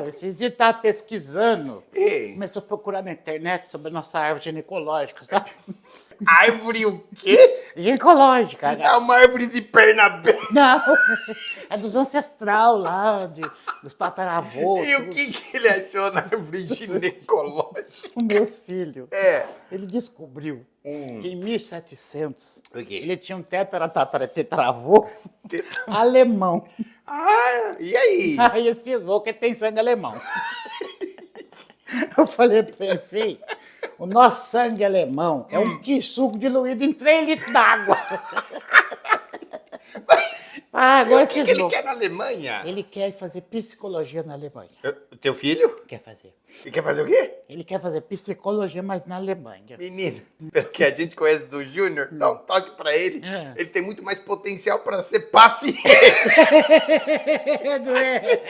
esses dias estava pesquisando, Ei, começou a procurar na internet sobre a nossa árvore ginecológica, sabe? árvore o quê? Ginecológica, É uma árvore de perna aberta. não, é dos ancestral lá, dos tataravôs. E o que ele achou na árvore ginecológica? O meu filho, É. ele descobriu que em 1700 O quê? ele tinha um tetaravô alemão. Ah, e aí? Aí ele cismou que ele tem sangue alemão. Eu falei pra ele, filho, o nosso sangue alemão é um suco diluído em 3 litros d'água. Ah, agora O que ele cismou. quer na Alemanha? Ele quer fazer psicologia na Alemanha. Teu filho? Quer fazer. Ele quer fazer o quê? Ele quer fazer psicologia, mas na Alemanha. Menino, pelo que a gente conhece do Júnior, dá um toque pra ele. É. Ele tem muito mais potencial pra ser paciente. Doer.